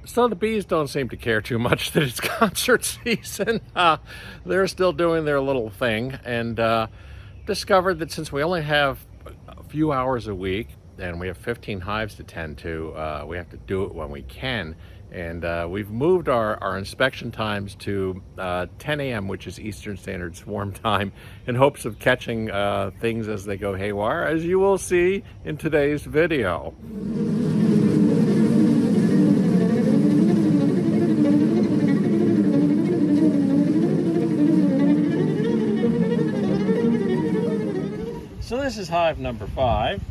So the bees don't seem to care too much that it's concert season. They're still doing their little thing, and discovered that since we only have a few hours a week and we have 15 hives to tend to, we have to do it when we can. And we've moved our inspection times to 10 a.m., which is Eastern Standard Swarm Time, in hopes of catching things as they go haywire, as you will see in today's video. So this is hive number 5,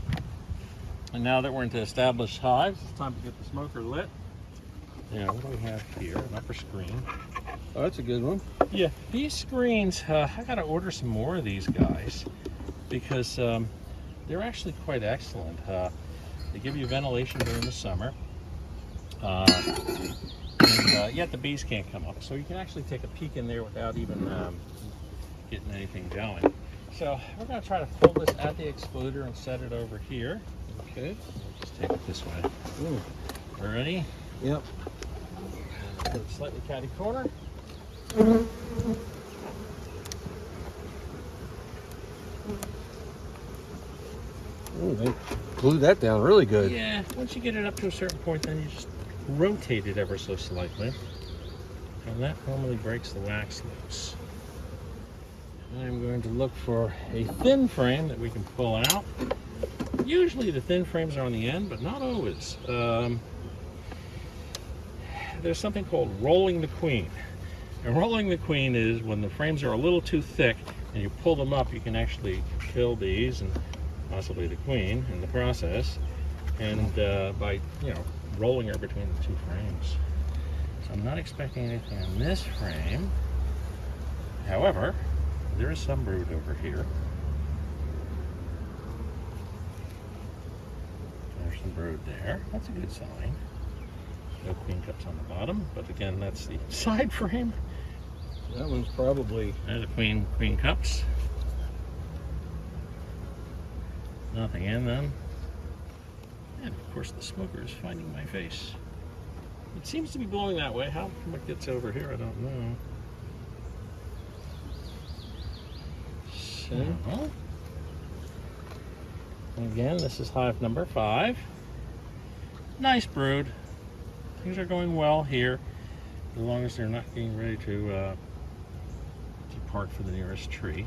and now that we're into established hives, it's time to get the smoker lit. Now, what do we have here? An upper screen. Oh, that's a good one. Yeah, these screens, I gotta order some more of these guys because they're actually quite excellent. They give you ventilation during the summer, and yet the bees can't come up, so you can actually take a peek in there without even getting anything going. So we're going to try to pull this at the excluder and set it over here. Okay. We'll just take it this way. Ooh. Ready? Yep. Put it slightly catty corner. Ooh, they glued that down really good. Yeah, once you get it up to a certain point, then you just rotate it ever so slightly. And that normally breaks the wax loose. I'm going to look for a thin frame that we can pull out. Usually the thin frames are on the end, but not always. There's something called rolling the queen. And rolling the queen is when the frames are a little too thick and you pull them up, you can actually kill bees and possibly the queen in the process. And by, rolling her between the two frames. So I'm not expecting anything on this frame. However, there is some brood over here. There's some brood there. That's a good sign. No queen cups on the bottom, but again, that's the side frame. That one's probably... There's the queen cups. Nothing in them. And of course the smoker is finding my face. It seems to be blowing that way. How it gets over here, I don't know. So, again, this is hive number 5. Nice brood. Things are going well here, as long as they're not getting ready to depart for the nearest tree.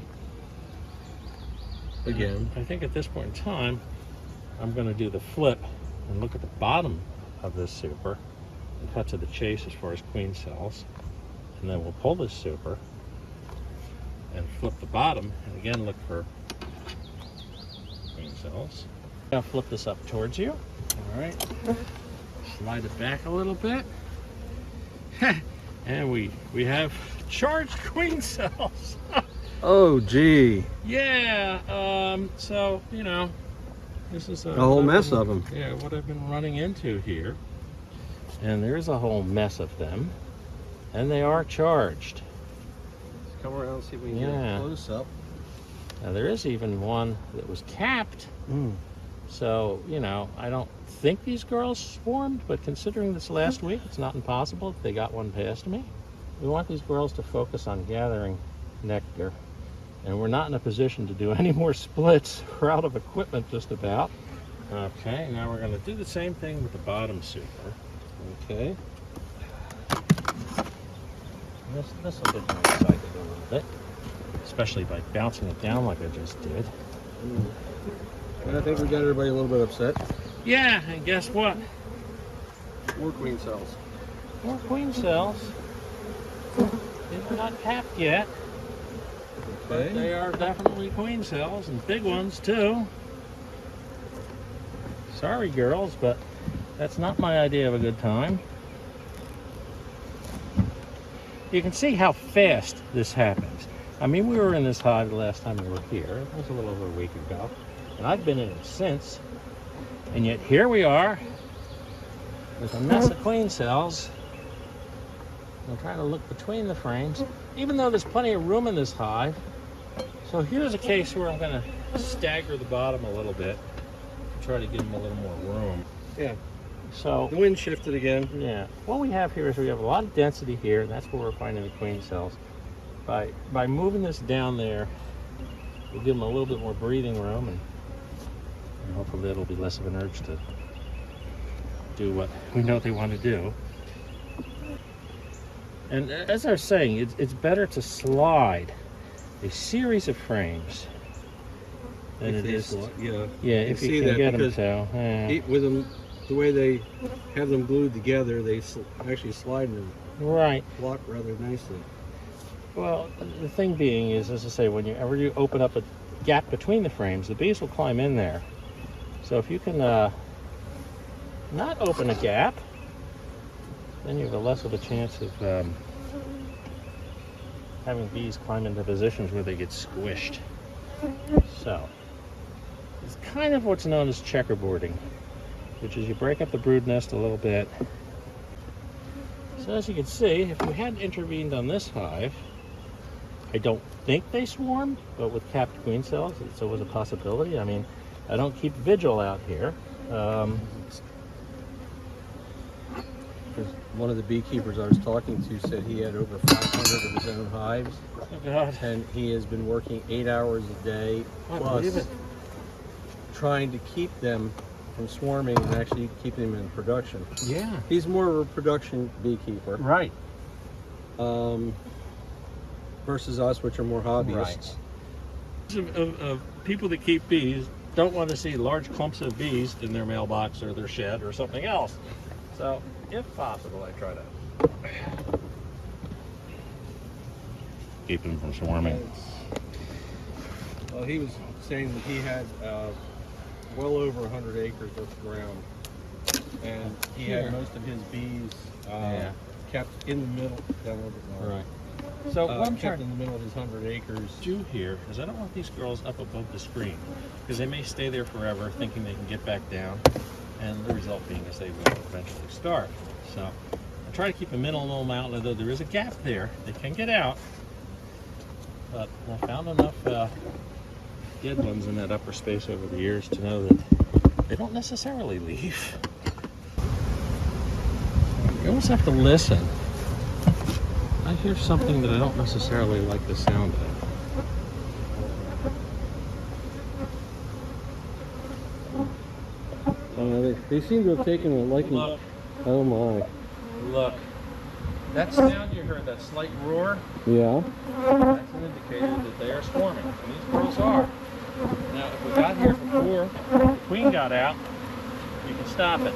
Again. I think at this point in time, I'm going to do the flip and look at the bottom of this super and cut to the chase as far as queen cells. And then we'll pull this super and flip the bottom, and again look for queen cells. I'll flip this up towards you. All right. Slide it back a little bit. And we have charged queen cells. Oh, gee. Yeah, so, this is a whole mess of them. Yeah, what I've been running into here. And there's a whole mess of them. And they are charged. Come around and see if we can get a close up. Now there is even one that was capped. So, I don't think these girls swarmed, but considering this last week, it's not impossible if they got one past me. We want these girls to focus on gathering nectar. And we're not in a position to do any more splits. We're out of equipment just about. Okay, now we're going to do the same thing with the bottom super. Okay. This will get me excited a little bit, especially by bouncing it down like I just did. And I think we got everybody a little bit upset. Yeah, and guess what? More queen cells. More queen cells. These are not capped yet. Okay. But they are definitely queen cells, and big ones too. Sorry girls, but that's not my idea of a good time. You can see how fast this happens. I mean, we were in this hive the last time we were here. It was a little over a week ago. And I've been in it since. And yet here we are with a mess of queen cells. I'm trying to look between the frames, even though there's plenty of room in this hive. So here's a case where I'm going to stagger the bottom a little bit to try to give them a little more room. Yeah. So The wind shifted again. yeah, what we have here is we have a lot of density here, and that's where we're finding the queen cells. By moving this down there, we'll give them a little bit more breathing room, and hopefully it'll be less of an urge to do what we know they want to do. And as I was saying, it's better to slide a series of frames than it is. Yeah. Yeah, You if see you can that get them because to. Yeah. With them, the way they have them glued together, they actually slide in Right. and lock rather nicely. Well, the thing being is, as I say, whenever you open up a gap between the frames, the bees will climb in there. So if you can not open a gap, then you have a less of a chance of having bees climb into positions where they get squished. So it's kind of what's known as checkerboarding, which is you break up the brood nest a little bit. So as you can see, if we hadn't intervened on this hive, I don't think they swarm, but with capped queen cells, it's always a possibility. I mean, I don't keep vigil out here. Because one of the beekeepers I was talking to said he had over 500 of his own hives, Oh God. and he has been working 8 hours a day I believe plus it. trying to keep them from swarming and actually keeping them in production. Yeah. He's more of a production beekeeper Right. versus us, which are more hobbyists. Of people that keep bees don't want to see large clumps of bees in their mailbox or their shed or something else. So, if possible, I try to keep them from swarming. Well, he was saying that he had well over 100 acres of ground, and he Here. had most of his bees Yeah. kept in the middle, down a little bit more. Right. So what I'm kept trying in the middle of his 100 acres. to do here is I don't want these girls up above the screen because they may stay there forever thinking they can get back down, and the result being is they will eventually starve. So I try to keep a minimal amount, although there is a gap there. They can get out, but I found enough dead ones in that upper space over the years to know that they don't necessarily leave. You almost have to listen. I hear something that I don't necessarily like the sound of. They seem to have taken a liking. Look, Oh my. look. That sound you heard, that slight roar, Yeah. that's an indicator that they are swarming. And these girls are. Now, if we got here before the queen got out, you can stop it.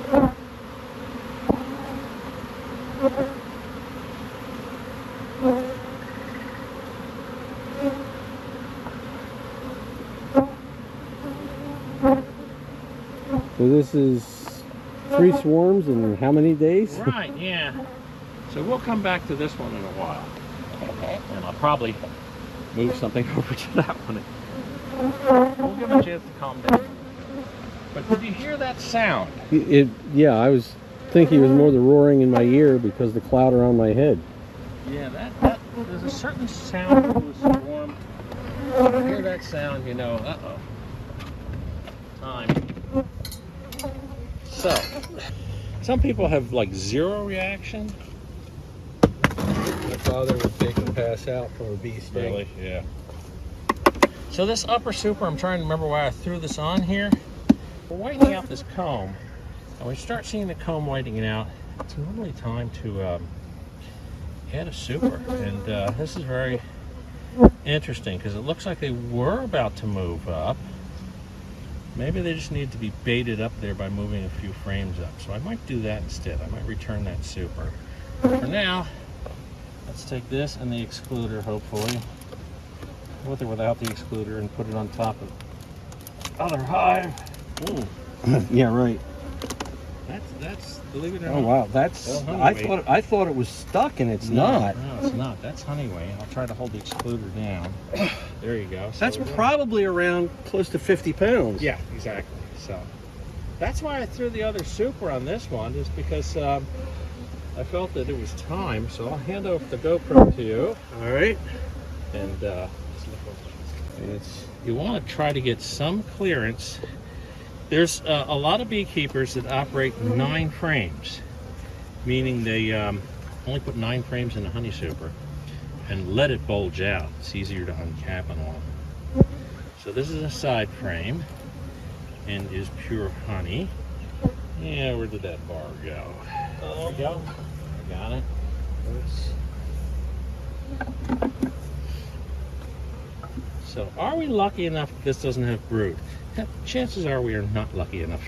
So this is 3 swarms in how many days? Right, yeah. So we'll come back to this one in a while. And I'll probably move something over to that one. We'll give them a chance to calm down. But did you hear that sound? Yeah, I was thinking it was more the roaring in my ear because the cloud around my head. Yeah, that there's a certain sound to a swarm. When you hear that sound, you know, uh-oh. Time. So, some people have like zero reaction. My father would take and pass out from a bee sting. Really? Yeah. So this upper super, I'm trying to remember why I threw this on here. We're whitening out this comb. And we start seeing the comb whitening out. It's normally time to add a super. And this is very interesting because it looks like they were about to move up. Maybe they just need to be baited up there by moving a few frames up. So I might do that instead. I might return that super. For now, let's take this and the excluder, hopefully, with or without the excluder, and put it on top of other hive. Ooh, Yeah, right. that's believe it or Oh not. wow, that's. Well, I honeyway. thought it was stuck, and it's No, not. No, it's not. That's honeyway. I'll try to hold the excluder down. There you go. So That's we're doing- probably around close to 50 pounds. Yeah, exactly. So that's why I threw the other super on this one, is because I felt that it was time. So I'll hand over the GoPro to you, All right. and you want to try to get some clearance There's a lot of beekeepers that operate 9 frames, meaning they only put 9 frames in the honey super and let it bulge out. It's easier to uncap and all. So this is a side frame and is pure honey. Yeah, where did that bar go? There we go. I got it. So are we lucky enough that this doesn't have brood? Chances are we are not lucky enough.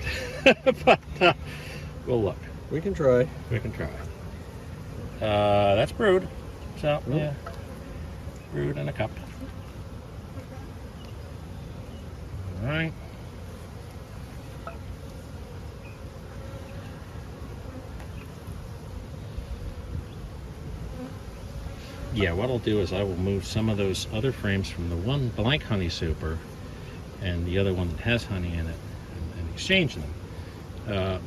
But we'll look. We can try. We can try. That's brood. So, yeah. Brood in a cup. All right. Yeah, what I'll do is I will move some of those other frames from the one blank honey super and the other one that has honey in it and exchange them.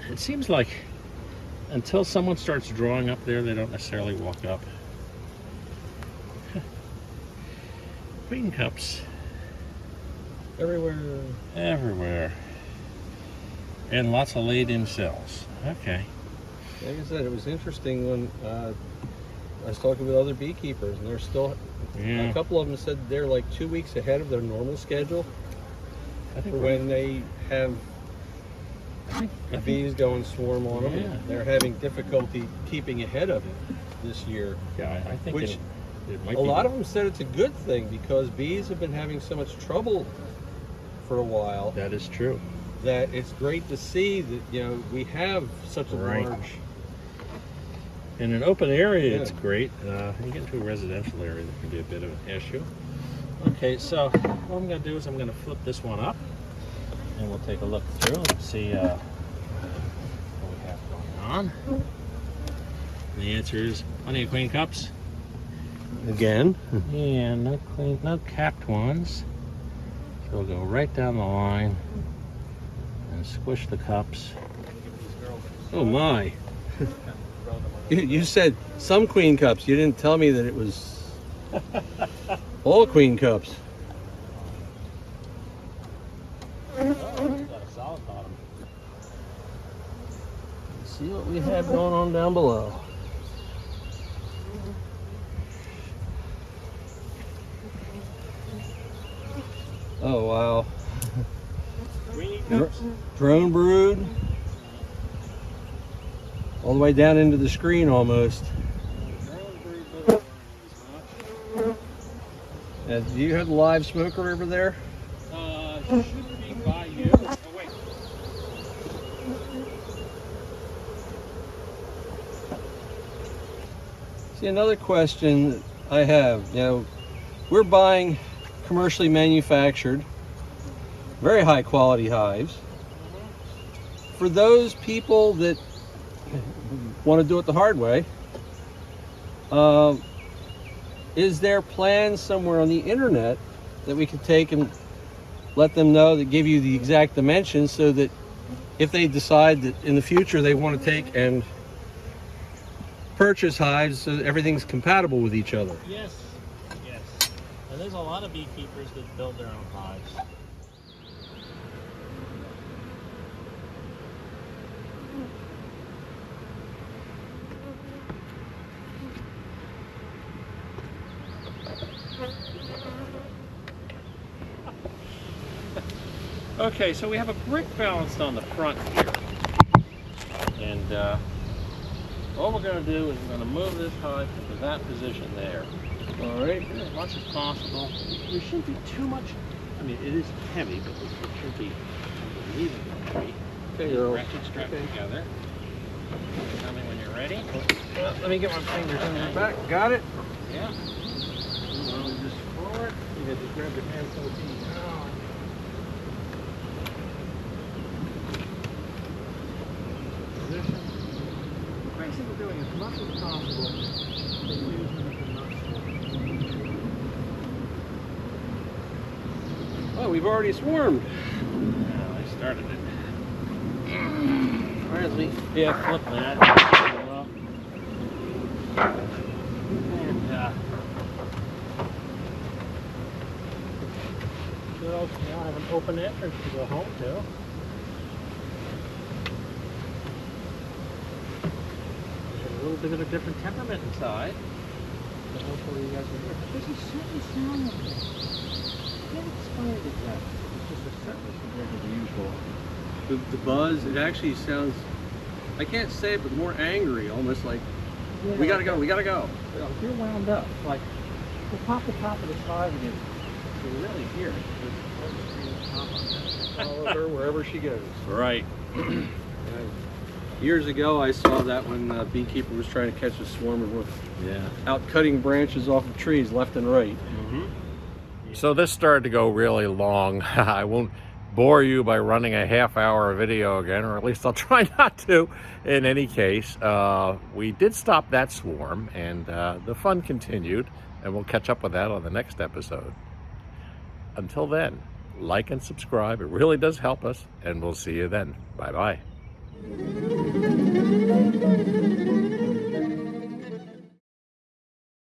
It seems like until someone starts drawing up there, they don't necessarily walk up. Queen cups. Everywhere. Everywhere. And lots of laid-in cells. Okay. Like I said, it was interesting when I was talking with other beekeepers, and they're still, a couple of them said they're like 2 weeks ahead of their normal schedule for when they have the bees go and swarm on them. Yeah. They're having difficulty keeping ahead of it this year. Yeah, I think Which it might a be lot of them said it's a good thing because bees have been having so much trouble for a while. That is true. That it's great to see that, you know, we have such a large. In an open area, it's great. You get into a residential area, that can be a bit of an issue. Okay, so what I'm going to do is I'm going to flip this one up, and we'll take a look through and see what we have going on. And the answer is plenty of queen cups. Again? Yeah, no capped ones. So we'll go right down the line and squish the cups. Oh my! You said some queen cups. You didn't tell me that it was all queen cups. Oh, it's got a solid bottom. Let's see what we have going on down below. Oh wow. Drone brood. All the way down into the screen almost. Do you have the live smoker over there? Should be by you. Oh, wait. See, another question that I have, you know, we're buying commercially manufactured, very high quality hives. For those people that want to do it the hard way, is there plans somewhere on the internet that we could take and let them know, that give you the exact dimensions, so that if they decide that in the future they want to take and purchase hives so that everything's compatible with each other? Yes, yes. And there's a lot of beekeepers that build their own hives. Okay, so we have a brick balanced on the front here. And all we're going to do is we're going to move this hive into that position there. All right. And as much as possible. There shouldn't be too much. I mean, it is heavy, but it should be unbelievably heavy. Okay, girl. Ratchet strap together. Tell me when you're ready. Let me get my fingers in your back. Got it? Yeah. Just forward. You got to grab your hand so it's easy. Basically doing as much as possible to use them as nuts. Oh, we've already swarmed. Well, I started it. All right, Lee. Yeah, flip that. And girls now have an open entrance to go home to. because of a different temperament inside. So hopefully you guys will hear. But there's a certain sound of it. I can't explain it exactly. It's just a certain compared to the usual. The buzz, it actually sounds, I can't say it, but more angry, almost like, Yeah, we gotta go, we gotta go. If you're wound up, like, we'll pop the top of the slide again. You really hear it. Follow her wherever she goes. Right. Years ago, I saw that when a beekeeper was trying to catch a swarm and were Yeah. out cutting branches off of trees left and right. So this started to go really long. I won't bore you by running a half-hour video again, or at least I'll try not to. In any case, we did stop that swarm, and the fun continued, and we'll catch up with that on the next episode. Until then, like and subscribe. It really does help us, and we'll see you then. Bye-bye.